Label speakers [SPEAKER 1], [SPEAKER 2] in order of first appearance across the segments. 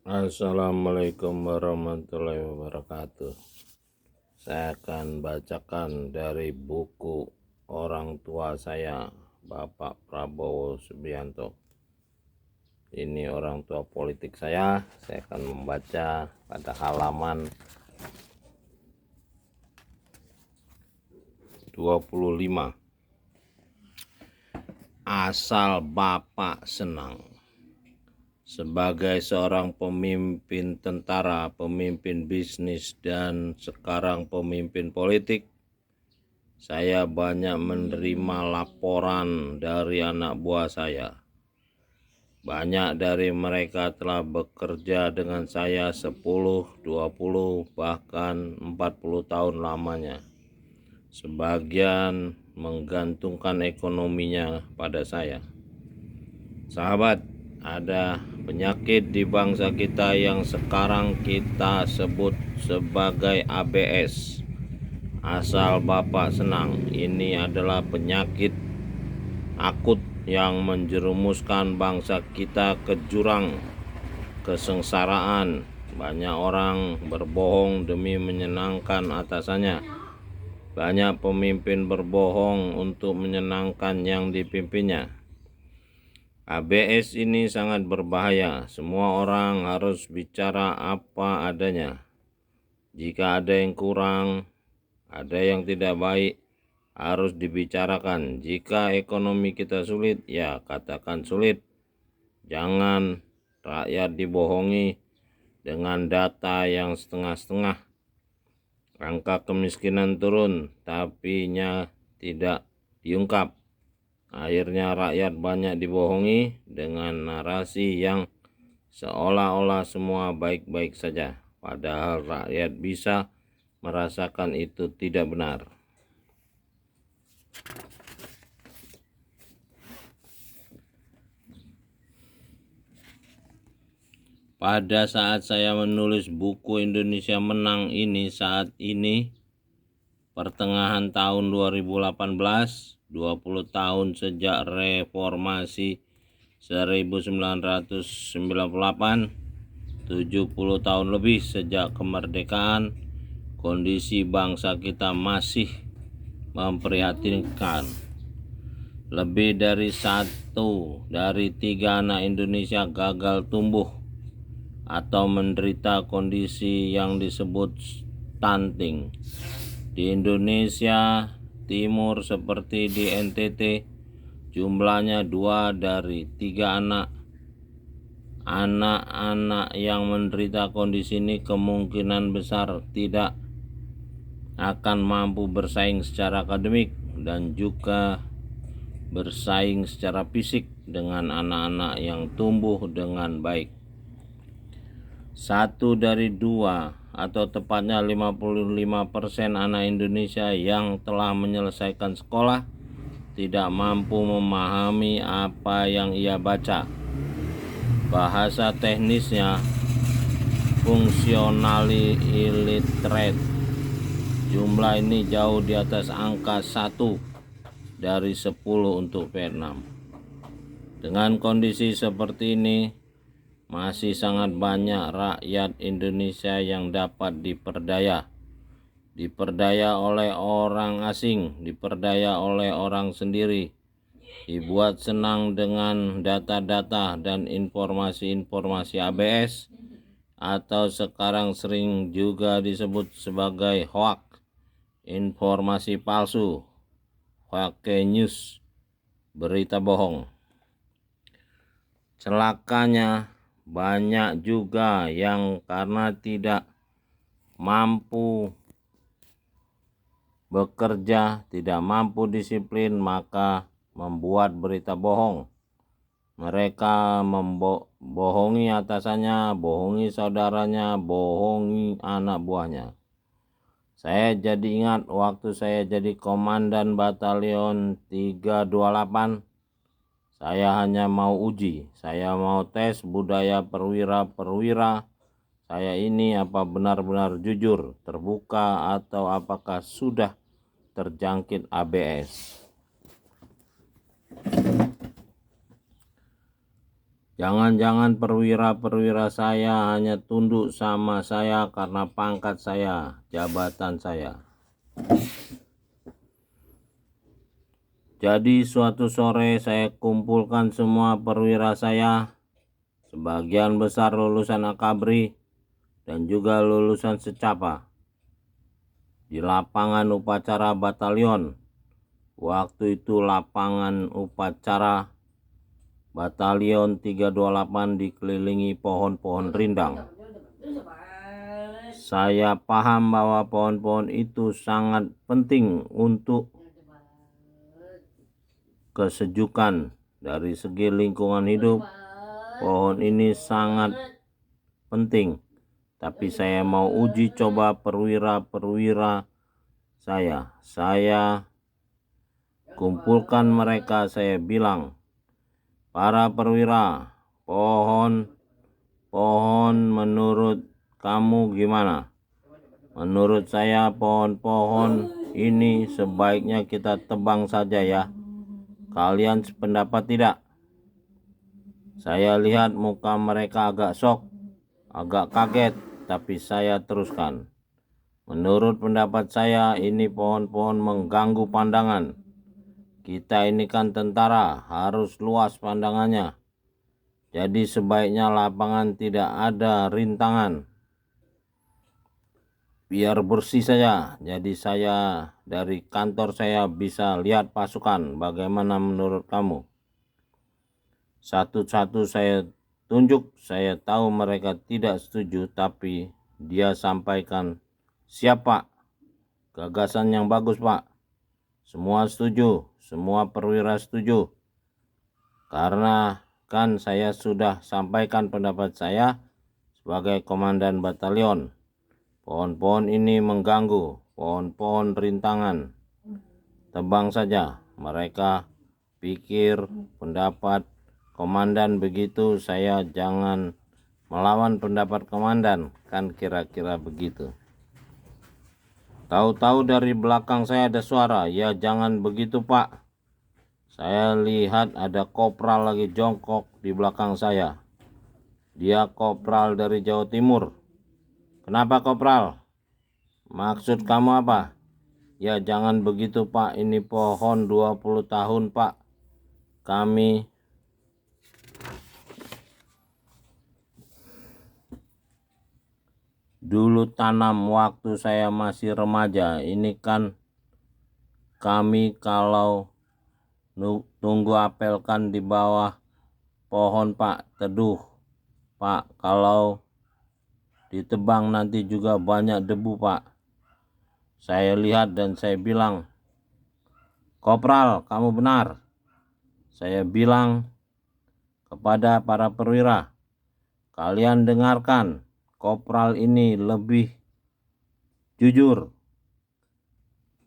[SPEAKER 1] Assalamualaikum warahmatullahi wabarakatuh. Saya akan bacakan dari buku orang tua saya, Bapak Prabowo Subianto. Ini orang tua politik saya. Saya akan membaca pada halaman 25. Asal Bapak senang. Sebagai seorang pemimpin tentara, pemimpin bisnis, dan sekarang pemimpin politik, saya banyak menerima laporan dari anak buah saya. Banyak dari mereka telah bekerja dengan saya 10, 20, bahkan 40 tahun lamanya. Sebagian menggantungkan ekonominya pada saya. Sahabat, ada penyakit di bangsa kita yang sekarang kita sebut sebagai ABS. Asal Bapak senang. Ini adalah penyakit akut yang menjerumuskan bangsa kita ke jurang kesengsaraan. Banyak orang berbohong demi menyenangkan atasannya. Banyak pemimpin berbohong untuk menyenangkan yang dipimpinnya. ABS ini sangat berbahaya. Semua orang harus bicara apa adanya. Jika ada yang kurang, ada yang tidak baik, harus dibicarakan. Jika ekonomi kita sulit, ya katakan sulit. Jangan rakyat dibohongi dengan data yang setengah-setengah. Angka kemiskinan turun, tapi tidak diungkap. Akhirnya rakyat banyak dibohongi dengan narasi yang seolah-olah semua baik-baik saja, padahal rakyat bisa merasakan itu tidak benar. Pada saat saya menulis buku Indonesia Menang ini, saat ini pertengahan tahun 2018, 20 tahun sejak reformasi 1998, 70 tahun lebih sejak kemerdekaan, kondisi bangsa kita masih memprihatinkan. Lebih dari 1 dari 3 anak Indonesia gagal tumbuh atau menderita kondisi yang disebut stunting. Di Indonesia Timur seperti di NTT, jumlahnya 2 dari 3 anak-anak yang menderita kondisi ini kemungkinan besar tidak akan mampu bersaing secara akademik dan juga bersaing secara fisik dengan anak-anak yang tumbuh dengan baik. 1 dari 2 atau tepatnya 55% anak Indonesia yang telah menyelesaikan sekolah tidak mampu memahami apa yang ia baca. Bahasa teknisnya functionally illiterate. Jumlah ini jauh di atas angka 1 dari 10 untuk Vietnam. Dengan kondisi seperti ini, masih sangat banyak rakyat Indonesia yang dapat diperdaya oleh orang asing, diperdaya oleh orang sendiri, dibuat senang dengan data-data dan informasi-informasi ABS atau sekarang sering juga disebut sebagai hoax, informasi palsu, fake news, berita bohong. Celakanya, banyak juga yang karena tidak mampu bekerja, tidak mampu disiplin, maka membuat berita bohong. Mereka membohongi atasannya, bohongi saudaranya, bohongi anak buahnya. Saya jadi ingat waktu saya jadi komandan batalion 328. Saya hanya mau uji, saya mau tes budaya perwira saya ini apa benar-benar jujur, terbuka, atau apakah sudah terjangkit ABS. Jangan-jangan perwira-perwira saya hanya tunduk sama saya karena pangkat saya, jabatan saya. Jadi suatu sore saya kumpulkan semua perwira saya, sebagian besar lulusan Akabri dan juga lulusan secapa, di lapangan upacara batalion. Waktu itu lapangan upacara Batalion 328 dikelilingi pohon-pohon rindang. Saya paham bahwa pohon-pohon itu sangat penting untuk kesejukan dari segi lingkungan hidup. Pohon ini sangat penting. Tapi saya mau uji coba perwira-perwira saya. Saya kumpulkan mereka, saya bilang, para perwira, pohon menurut kamu gimana? Menurut saya pohon-pohon ini sebaiknya kita tebang saja ya. Kalian sependapat tidak? Saya lihat muka mereka agak shock, agak kaget, tapi saya teruskan. Menurut pendapat saya ini pohon-pohon mengganggu pandangan. Kita ini kan tentara, harus luas pandangannya. Jadi sebaiknya lapangan tidak ada rintangan. Biar bersih saja. Jadi saya dari kantor saya bisa lihat pasukan. Bagaimana menurut kamu? Satu-satu saya tunjuk. Saya tahu mereka tidak setuju, tapi dia sampaikan, siap Pak. Gagasan yang bagus Pak. Semua setuju, semua perwira setuju. Karena kan saya sudah sampaikan pendapat saya sebagai komandan batalion. Pohon-pohon ini mengganggu, pohon-pohon rintangan. Tebang saja. Mereka pikir pendapat komandan begitu, saya jangan melawan pendapat komandan. Kan kira-kira begitu. Tahu-tahu dari belakang saya ada suara, ya jangan begitu Pak. Saya lihat ada kopral lagi jongkok di belakang saya. Dia kopral dari Jawa Timur. Kenapa kopral? Maksud kamu apa? Ya jangan begitu Pak, ini pohon 20 tahun Pak. Kami dulu tanam waktu saya masih remaja. Ini kan kami kalau tunggu apelkan di bawah pohon Pak, teduh Pak, kalau ditebang nanti juga banyak debu Pak. Saya lihat dan saya bilang, Kopral kamu benar. Saya bilang kepada para perwira, kalian dengarkan, Kopral ini lebih jujur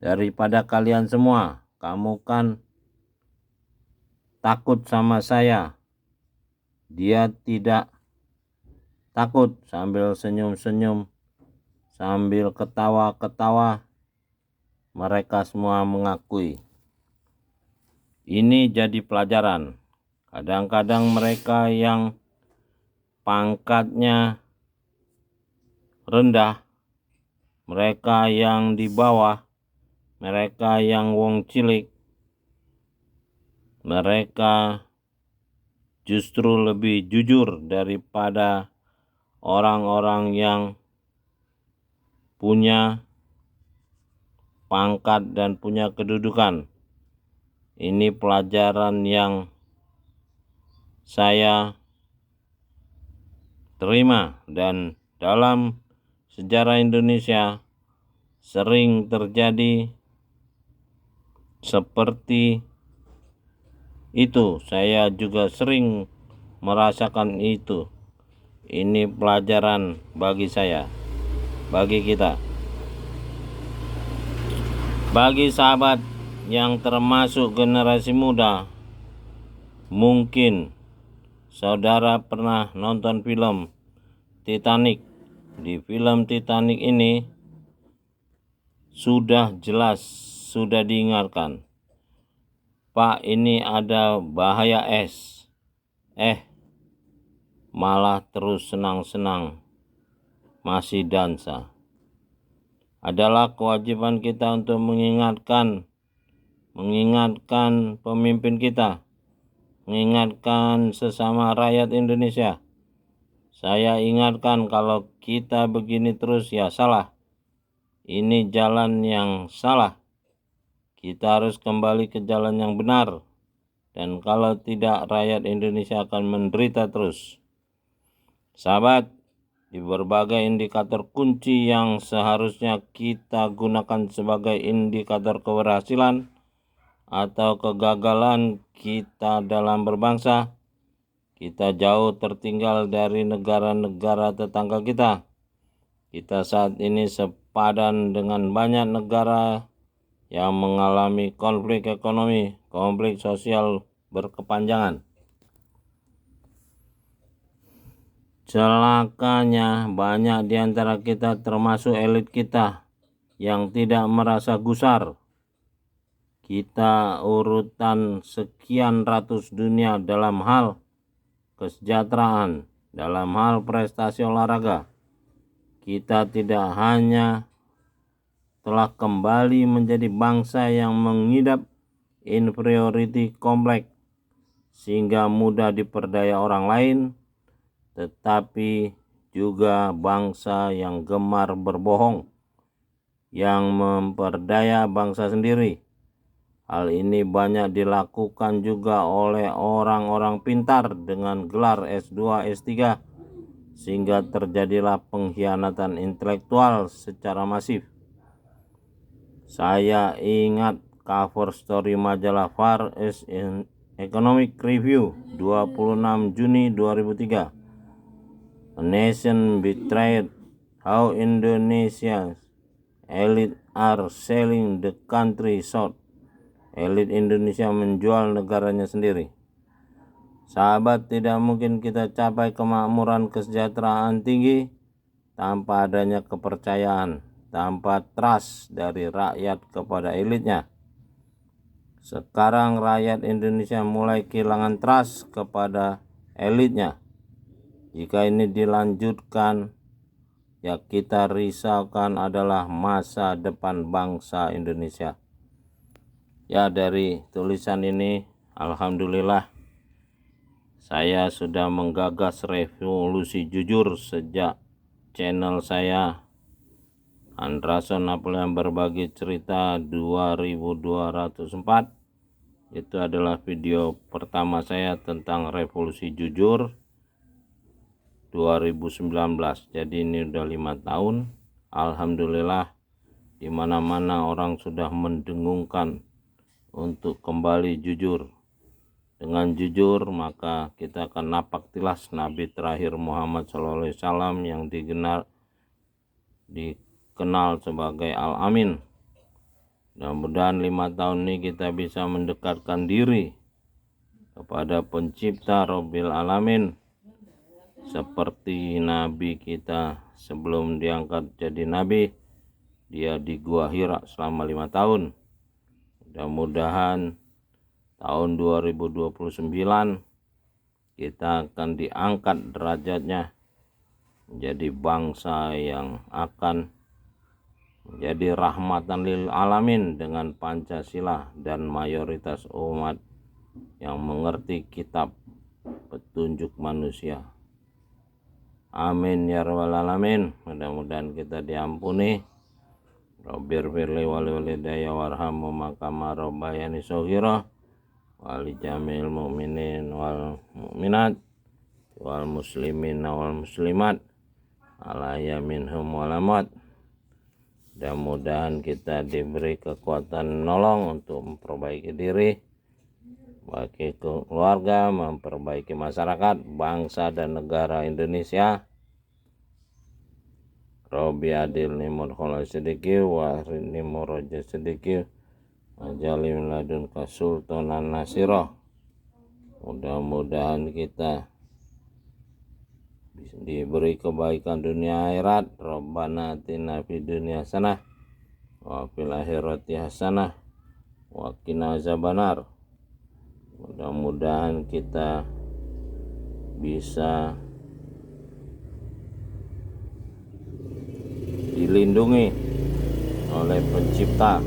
[SPEAKER 1] daripada kalian semua. Kamu kan takut sama saya. Dia tidak takut, sambil senyum-senyum, sambil ketawa-ketawa. Mereka semua mengakui. Ini jadi pelajaran. Kadang-kadang mereka yang pangkatnya rendah, mereka yang di bawah, mereka yang wong cilik, mereka justru lebih jujur daripada orang-orang yang punya pangkat dan punya kedudukan. Ini pelajaran yang saya terima, dan dalam sejarah Indonesia sering terjadi seperti itu. Saya juga sering merasakan itu. Ini pelajaran bagi saya, bagi kita, bagi sahabat yang termasuk generasi muda. Mungkin saudara pernah nonton film Titanic. Di film Titanic ini sudah jelas, sudah diingatkan, Pak, ini ada bahaya es. malah terus senang-senang masih dansa. Adalah kewajiban kita untuk mengingatkan pemimpin kita, mengingatkan sesama rakyat Indonesia. Saya ingatkan, kalau kita begini terus ya salah. Ini jalan yang salah. Kita harus kembali ke jalan yang benar. Dan kalau tidak, rakyat Indonesia akan menderita terus. Sahabat, di berbagai indikator kunci yang seharusnya kita gunakan sebagai indikator keberhasilan atau kegagalan kita dalam berbangsa, kita jauh tertinggal dari negara-negara tetangga kita. Kita saat ini sepadan dengan banyak negara yang mengalami konflik ekonomi, konflik sosial berkepanjangan. Celakanya, banyak di antara kita, termasuk elit kita, yang tidak merasa gusar. Kita urutan sekian ratus dunia dalam hal kesejahteraan, dalam hal prestasi olahraga. Kita tidak hanya telah kembali menjadi bangsa yang mengidap inferiority complex sehingga mudah diperdaya orang lain, tetapi juga bangsa yang gemar berbohong, yang memperdaya bangsa sendiri. Hal ini banyak dilakukan juga oleh orang-orang pintar dengan gelar S2, S3, sehingga terjadilah pengkhianatan intelektual secara masif. Saya ingat cover story majalah Far East Economic Review 26 Juni 2003. A Nation Betrayed, How Indonesia's Elite Are Selling the Country Short. Elit Indonesia menjual negaranya sendiri. Sahabat, tidak mungkin kita capai kemakmuran kesejahteraan tinggi tanpa adanya kepercayaan, tanpa trust dari rakyat kepada elitnya. Sekarang rakyat Indonesia mulai kehilangan trust kepada elitnya. Jika ini dilanjutkan, ya kita risaukan adalah masa depan bangsa Indonesia. Ya, dari tulisan ini, alhamdulillah, saya sudah menggagas revolusi jujur sejak channel saya Andrason Napoleon Berbagi Cerita 2204. Itu adalah video pertama saya tentang revolusi jujur 2019. Jadi ini udah 5 tahun. Alhamdulillah, di mana-mana orang sudah mendengungkan untuk kembali jujur. Dengan jujur, maka kita akan napak tilas Nabi terakhir Muhammad SAW yang dikenal sebagai Al-Amin. Mudah-mudahan 5 tahun ini kita bisa mendekatkan diri kepada pencipta Rabbil Alamin, seperti Nabi kita sebelum diangkat jadi Nabi, dia di Gua Hira selama 5 tahun. Mudah-mudahan tahun 2029 kita akan diangkat derajatnya menjadi bangsa yang akan menjadi rahmatan lil alamin dengan Pancasila dan mayoritas umat yang mengerti kitab petunjuk manusia. Amin ya rabbal alamin. Mudah-mudahan kita diampuni. Rabbir firli wali walidayya warhamu makama rabbayani shaghira wali jamil mu'minin wal mu'minat wal muslimin wal muslimat alaya minhum walamat. Mudah-mudahan kita diberi kekuatan nolong untuk memperbaiki diri, bagi keluarga, memperbaiki masyarakat, bangsa dan negara Indonesia. Robi adil nimur khola sediki wa nimur roja sediki ajalim ladun kasultanan nasiroh. Mudah-mudahan kita diberi kebaikan dunia akhirat. Rabbana atina fid dunya hasanah wa fil akhirati hasanah wa qina azabannar. Mudah-mudahan kita bisa dilindungi oleh Pencipta.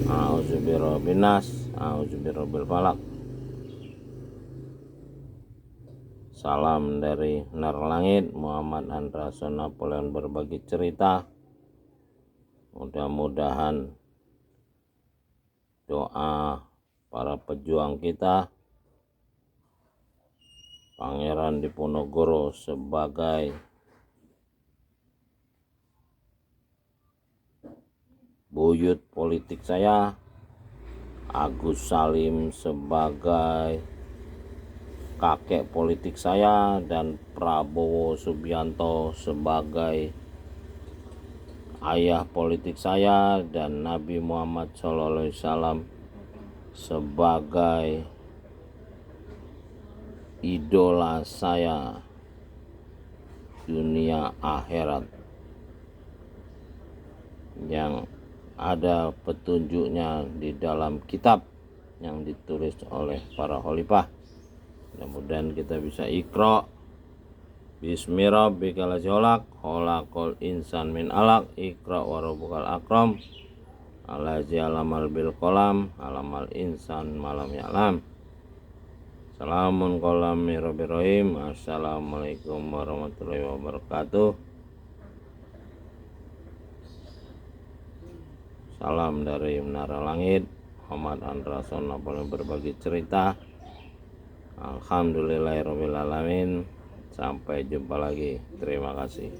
[SPEAKER 1] A'udzubirobbin nas, a'udzubirabbil falaq. Salam dari Nar Langit, Muhammad Andrason Napoleon berbagi cerita. Mudah-mudahan doa para pejuang kita, Pangeran Diponegoro sebagai buyut politik saya, Agus Salim sebagai kakek politik saya, dan Prabowo Subianto sebagai ayah politik saya, dan Nabi Muhammad SAW sebagai idola saya dunia akhirat, yang ada petunjuknya di dalam kitab yang ditulis oleh para khalifah. Mudah-mudahan kita bisa iqra bismi rabbikal ladzi khalaq, khalaqal insan min alaq, iqra wa rabbukal akram, allazi alamal bil qalam, alamal insan malam ya'lam. Salamun qalam min rabbir rahim. Assalamualaikum warahmatullahi wabarakatuh. Salam dari Menara Langit, Muhammad Andrason Napoleon berbagi cerita. Alhamdulillahirrahmanirrahim. Sampai jumpa lagi. Terima kasih.